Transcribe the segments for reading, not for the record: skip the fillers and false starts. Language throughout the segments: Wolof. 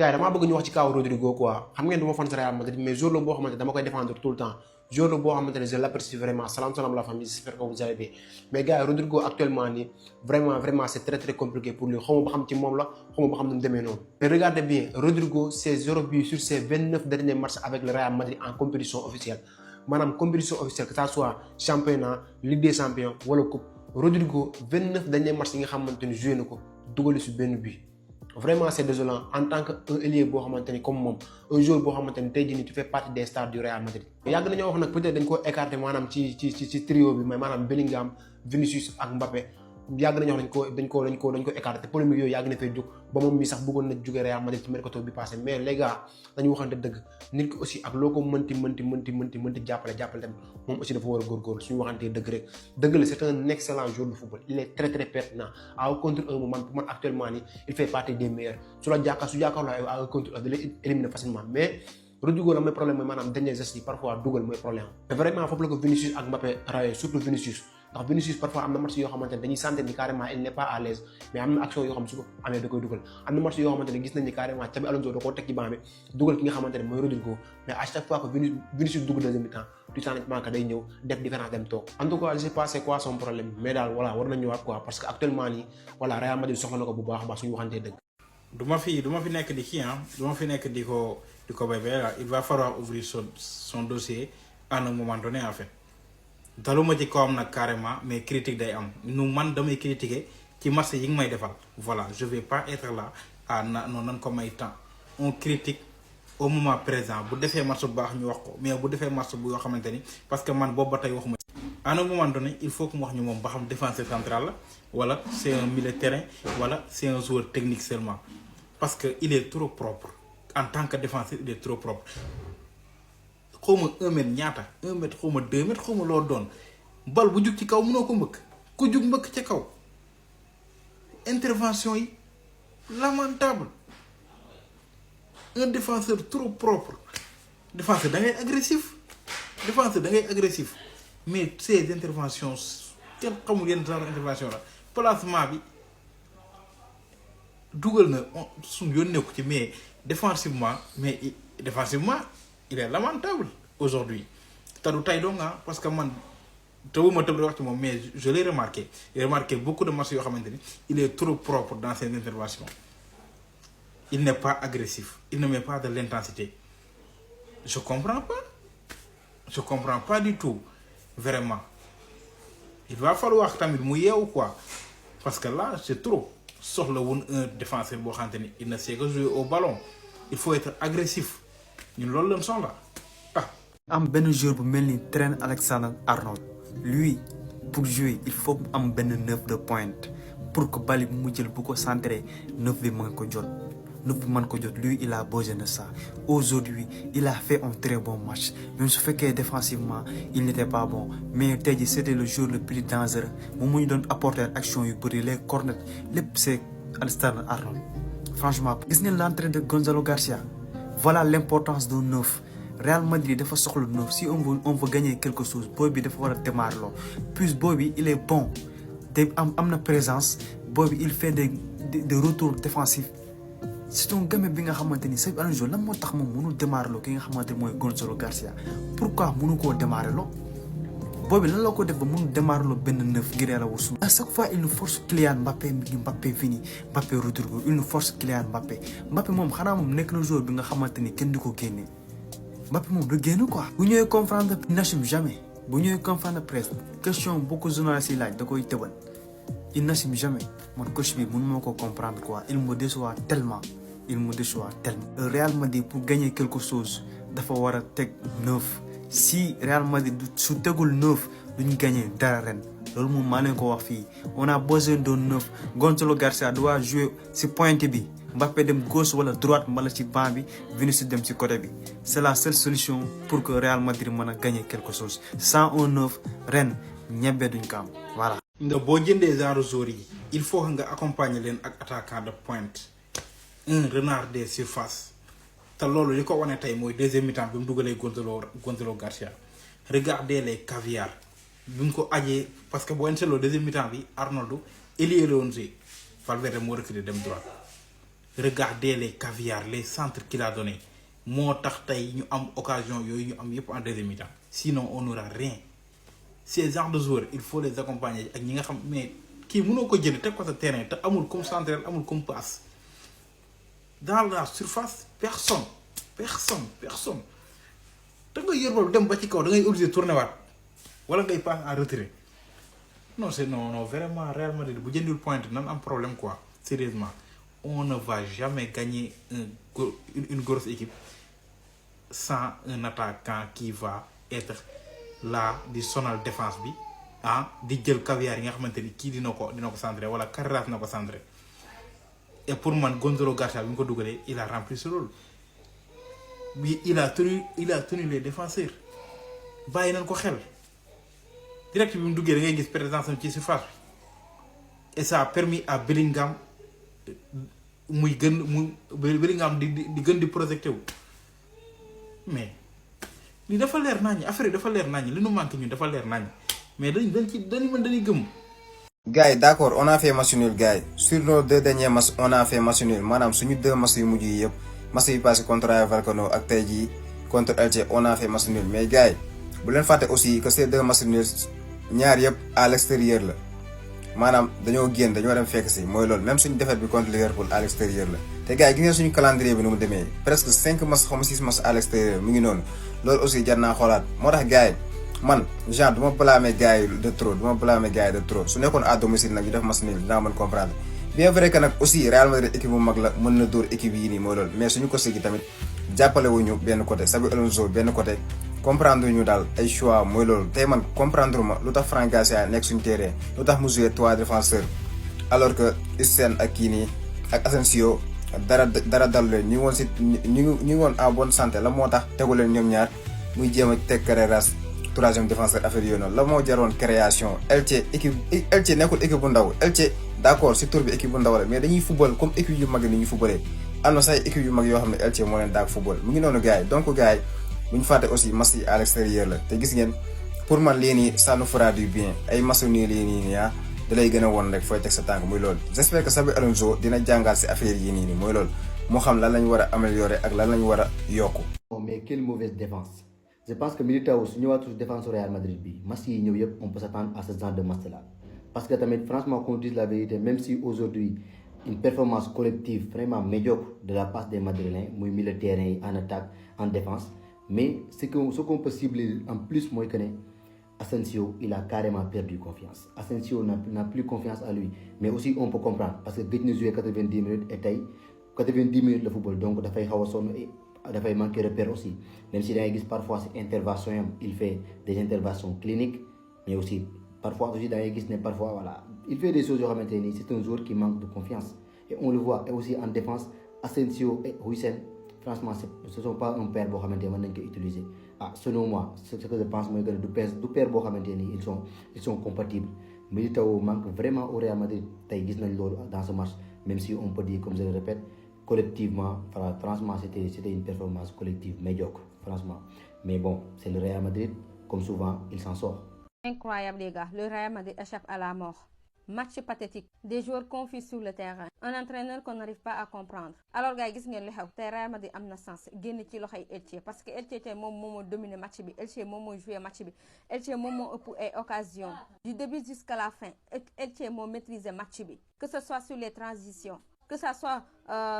gars damaa bëgg ñu wax ci kaw Rodrigo quoi xam ngeen du ma fan Real Madrid mais jour la boo xamante dama koy défendre tout le temps jour la boo xamante je l'apprécie vraiment salam salam la famille j'espère que vous allez bien mais gars Rodrigo actuellement nii vraiment c'est très compliqué pour lui xawma ba xam ci moom la xawma ba xam nu mu demee noonu mais regardez bien Rodrigo c'est 0 but sur ses 29 derniers matchs avec le Real Madrid en compétition officielle maanaam compétition officielle que ça soit championnat Ligue des champions wala coupe Rodrigo 29 derniers matchs yi nga xamante ni joué na ko dugali si benn but. Vraiment c'est désolant en tant que un ailier boo xamante ni comme moom un joueur boo xamante ni tey jii nii tu fais partie des stars du Real Madrid. yàgg nañoo wax nag peut-être dañ ko écarté maanaam ci trio bi mais maanaam Bellingham Vinicius ak Mbappé yàgg nañoo wax dañ ko écarté polémique yooyu yàgg na fay jóg ba moom mii sax bëggoon na jóge Real Madrid ci mercato bi passé mais les gars dañu waxante dëgg nit ki aussi ak loo ko mënti jàppale tamit moom aussi dafa war a góorgóorlu suñu waxantee dëgg rek dëgg la c'est un excellent joueur de football il est très pertinent à un contre un man actuellement nii il fait partie des meilleurs su jàkkaarloo à un contre un da lay éliminer facilement mais Rodrigo la mooy problème mooy maanaam dernier geste yi parfois dugal mooy problème mais vraiment foofu la ko Vinicius ak Mbappé rawee surtout Vinicius ndax Vinicius parfois am na match yoo xamante ne dañuy sentir ni carrément il n'est pas à l'aise mais am na action yoo xam su ko amee da koy dugal am na match yoo xamante ne gis nañ ni carrément Xabi Alonso da koo teg ci banc bi dugal ki nga xamante ne mooy Rodrigo mais à chaque fois que Vinicius dugg deuxième mi-temps du changement que day ñëw def différence dem toog en tout cas je sais pas c'est quoi son problème mais daal voilà war nañ ñëwaat quoi parce que actuellement nii voilà Real Madrid soxla na ko bu baax a baax suñu waxantee dëgg du ma fi nekk di kii du ma fi nekk di ko bébé il va falloir ouvrir son dossier à un moment donné en fait daluma ci kawam nag carrément mais critique day am man damay critiquer ci match yi nga may defal voilà je vais pas être là non nan ko may temps on critique au moment présent bu defee match bu baax ñu wax ko mais bu defee match bu yoo xamante ni parce que man boobu ba tey waxuma à un moment donné il faut que mu wax ñu moom ba xam défenseur central la wala c'est un milieu de terrain wala c'est un joueur technique seulement parce que il est trop propre en tant que défenseur il est trop propre xawma 1 mètre ñaata 1 mètre xawma 2 mètres xawma loo doon bal bu jug ci kaw mënoo ko mbëkk ku jug mbëkk ca kaw intervention yi lamentable un défenseur trop propre défenseur da ngay agressif mais ces interventions kenn xamul yenn genre intervention la placement bi dugal na suñu yoon nekku ci mais défensivement il est lamentable aujourd'hui te du tey doo nga parce que man tëbuma tëb wax ci moom mais je l'ai remarqué beaucoup de matchs yoo xamante ni il est trop propre dans ses interventions il n'est pas agressif il ne met pas de l'intensité je comprends pas du tout vraiment il va falloir tamit mu yeewu quoi parce que là c'est trop soxla woon un défenseur boo xamante ni il ne sait que jouer au ballon il faut être agressif ñun loolu lañ soxla am benn joueur bu mel ni Trent Alexander-Arnold lui pour jouer il faut am benn 9 de pointe pour que bali bu mu jël bu ko centré 9 bi mën ko jot lui il a besoin de ça aujourd'hui il a fait un très bon match même su fekkee défensivement il n'était pas bon mais tey jii c'était le joueur le plus dangereux moom mu ñu doon apporter action yu bëri les corners lépp c'est Alexander-Arnold franchement gis ngeen l'entrée de Gonzalo Garcia voilà l'importance d'un 9 Real Madrid dafa soxla 9 si on veut gagner quelque chose booy bi dafa war a démarrer loo plus booy bi il est bon te am na présence booy bi il fait des retours défensifs c'est un gamin bi nga xamante ni Xabi Alonso lan moo tax moom mënul démarrer loo ki nga xamante ni mooy Gonzalo Garcia pourquoi mënu koo démarrer loo booy bi lan la ko def ba mënul démarrer loo benn 9 ngir yàlla wusu à chaque fois il nous force Kylian Mbappé Vini Mbappé Rodrigo il nous force Kylian Mbappé moom xanaa moom nekk na joueur bi nga xamante ni kenn du ko génne Mbappé moom du génn quoi. bu ñëwee conférence il n'assume jamais bu ñëwee conférence de presse question bu ko journaliste yi laaj da koy tëbal il n'assume jamais man coach bi mënu ma ko comprendre quoi il me déçoit tellement. Real Madrid pour gagner quelque chose dafa war a teg 9 si Real Madrid su tegul 9 duñ gagner dara ren loolu moom maa leen ko wax fii on a besoin de 9 Gonzalo Garcia doit jouer si pointe bi. Mbappé dem gauche wala droite mbala ci banc bi Vinicius dem ci côté bi c'est la seule solution pour que Real Madrid mën a gagner quelque chose sans un 9 ren ñebe duñ ko am voilà. boo jëndee genre joueurs yi il faut que nga accompagner leen ak attaquant de pointe un renard des surfaces te loolu li ko wane tey mooy deuxième mi-temps bi mu dugalee Gonzalo Garcia regardez les caviar bi mu ko ajee parce que boo leen seetloo deuxième mi-temps bi Arnold ailier la woon Valverde moo reculé dem droite. regardez les caviar les centres qu'il a donné moo tax tey ñu am occasion yooyu ñu am yëpp en deuxième mi-temps sinon on n'aura rien ces genres de joueurs il faut les accompagner ak ñi nga xam mais kii mënoo ko jënd teg ko sa terrain te amul comme central amul comme passe dans la surface personne te nga yor boobu dem ba ci kaw da ngay obligé tourner waat wala ngay passe en retrait non c'est non vraiment Real Madrid bu jëndul point nan am problème quoi sérieusement on ne va jamais gagner une grosse équipe sans un attaquant qui va être là di sonal défense bi di jël caviar yi nga xamante ni kii dina ko centré wala Carreras na ko centré et pour man Gonzalo Garcia bi mu ko dugalee il a rempli ce rôle bi il a tenu les défenseurs bàyyi nañ ko xel direct bi mu duggee da ngay gis présence am ci surface bi et ça a permis à Bellingham Bellingham di gën di projeté wu mais li dafa leer naññ affaire yi dafa leer naññ li nu manqué ñun dafa leer naññ mais dañuy gëm. gars yi d'accord on a fait match nul gars yi sur nos 2 derniers matchs on a fait match nul maanaam suñu 2 matchs yu mujj yi yëpp match yi passé contre Rayo Vallecano ak tey jii contre Elche on a fait match nul mais gars yi bu leen fàtte aussi que ces 2 matchs nuls ñaar yëpp à l'extérieur la maanaam dañoo génn dañoo dem fekk si mooy loolu même suñu défaite bi contre Liverpool à l'extérieur la te gars yi gis ngeen suñu calendrier bi nu mu demee presque 5 matchs xaw ma 6 matchs à l'extérieur mu ngi noonu loolu aussi jar naa xoolaat moo tax gars yi man genre du ma blâmer gars yi de trop su nekkoon à domicile nag ñu def match nul dinaa mën comprendre bien vrai que nag aussi Real Madrid équipe bu mag la mën na dóor équipe yi nii mooy loolu mais suñu ko sigi tamit jàppale wuñu benn côté Xabi Alonso benn côté comprendre ñu daal ay choix mooy loolu tey man comprendre ma lu tax Franck Garcia nekk suñu terrain lu tax mu joué 3 défenseurs alors que Hysén ak kii nii ak Asensio dara dalu leen ñu ngi woon en bonne santé la moo tax tegu leen ñoom ñaar muy jéem a teg Carreras 3e défenseur affaire yooyu noonu la moo jaroon création Elche nekkul équipe bu ndaw Elche d'accord si tour bi équipe bu ndaw la mais dañuy football comme équipe yu mag ni ñu footballee am na say équipe yu mag yoo xam ne Elche moo leen daak football mu ngi noonu gars yi donc gars yi bu ñu fàtte aussi match yi à l'extérieur la te gis ngeen pour man lii nii ça nous fera du bien ay match nii lii nii da lay gën a won rek fooy teg sa tànk muy loolu j'espère que Xabi Alonso dina jàngal si affaire yi nii mooy loolu moo xam lan lañ war a améliorer ak lan lañ war a yokku. mais quelle mauvaise défense. Je pense que Militao su ñëwaatul défense au Real Madrid bi match yi ñëw yëpp on peut s'attendre à ce genre de match là parce que tamit franchement qu'on dise la vérité même si aujourd'hui une performance collective vraiment médiocre de la part des Madrilènes muy milieu de terrain yi en attaque en défense mais ce qu'on peut cibler en plus mooy que ne Asensio il a carrément perdu confiance Asensio n'a plus confiance à lui mais aussi on peut comprendre parce que gëj na jouer 90 minutes et tey 90 minutes de football donc dafay xaw a sonn dafay manquer repère aussi même si da ngay gis parfois si intervention yam il fait des interventions cliniques mais aussi parfois aussi da ngay gis ne parfois voilà il fait des choses yoo xamante ni c'est un joueur qui manque de confiance et on le voit et aussi en défense Asensio et Hysén franchement ce sont pas un paire boo xamante ni mën nañ ko utiliser selon moi ce que je pense mooy que du paire boo xamante ni ils sont compatibles Militao manque vraiment au Real Madrid tey gis nañ loolu dans ce match même si on peut dire comme je le répète collectivement, franchement, c'était une performance collective médiocre, franchement. Mais bon, c'est le Real Madrid, comme souvent, il s'en sort. Incroyable les gars, le Real Madrid échappe à la mort. Match pathétique, des joueurs confus sur le terrain, un entraîneur qu'on n'arrive pas à comprendre. Alors gars, gis ngeen li xew tey Real Madrid am na sens génn ci loxoy Elche parce que Elche tey moom moo dominé match bi Elche moom moo joué match bi Elche moom moo ëpp ay occasion du début jusqu'à la fin Elche moo maîtrisé match bi que ce soit sur les transitions que ça soit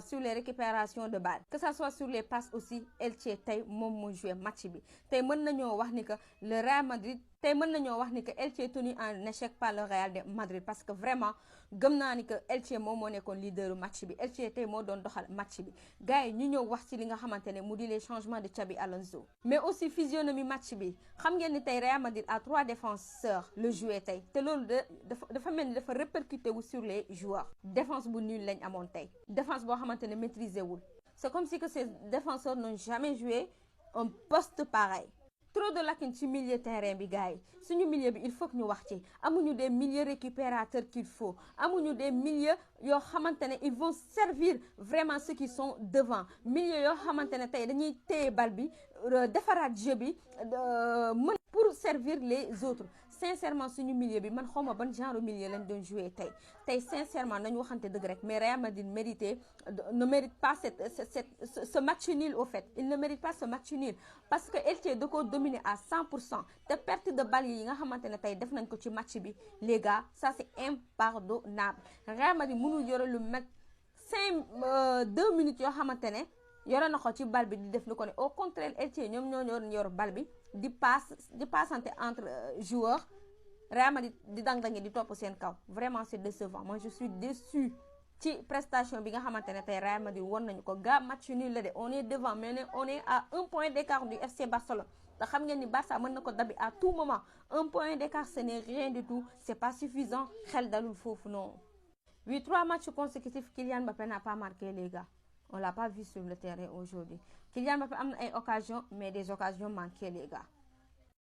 sur les récupérations de balles que ça soit sur les passes aussi Elche tey moom moo joué match bi tey mën nañoo wax ni que le Real Madrid tey mën nañoo wax ni que Elche est tenu en échec par le Real de Madrid parce que vraiment gëm naa ni que Elche moom moo nekkoon leaderu match bi Elche tey moo doon doxal match bi gars yi ñu ñëw wax ci li nga xamante ne mu di les changements de Xabi Alonso mais aussi physionomie match bi xam ngeen ni tey Real Madrid a 3 défenseurs le joué tey te loolu dafa mel ni dafa répercuté wu sur les joueurs défense bu nul lañ amoon tey défense boo xamante ne maîtrisé wul c'est comme si que ces défenseurs n'ont jamais joué un poste pareil. Trop de lacunes ci milieu terrain bi gars yi suñu milieu bi il faut que ñu wax ci amuñu des milieux récupérateurs qu'il faut amuñu des milieux yoo xamante ne ils vont servir vraiment ceux qui sont devant milieu yoo xamante ne tey dañuy téye bal bi defaraat jeu bi mën pour servir les autres sincèrement suñu milieu bi man xawma ban genre milieu lañ doon jouer tey sincèrement nañu waxante dëgg rek mais Real Madrid ne mérite pas ce match nul au fait. Il ne mérite pas ce match nul parce que Elche da ko dominer à 100% te perte de balle yi nga xamante ne tey def nañ ko ci match bi les gars ça c'est impardonnable. Real Madrid mënul yore lu mag 2 minutes yoo xamante ne yore na ko ci balle bi di def lu ko ne au contraire Elche ñoom ñoo yor balle bi di passante entre joueurs Real Madrid di dang-dangi di topp seen kaw vraiment c'est décevant. Moi je suis déçu ci prestation bi nga xamante ne tey Real Madrid won nañu ko ga match nul la de on est devant mais on est à 1 point d'écart du FC Barcelone te xam ngeen ni Barça mën na ko dabi à tout moment 1 point d'écart ce n'est rien du tout, c'est pas suffisant xel dalul foofu non. Oui, 3 matchs consécutifs Kylian Mbappé n'a pas marqué les gars. On l'a pas vu sur le terrain aujourd'hui. Kylian Mbappé a eu des occasions mais des occasions manquées les gars.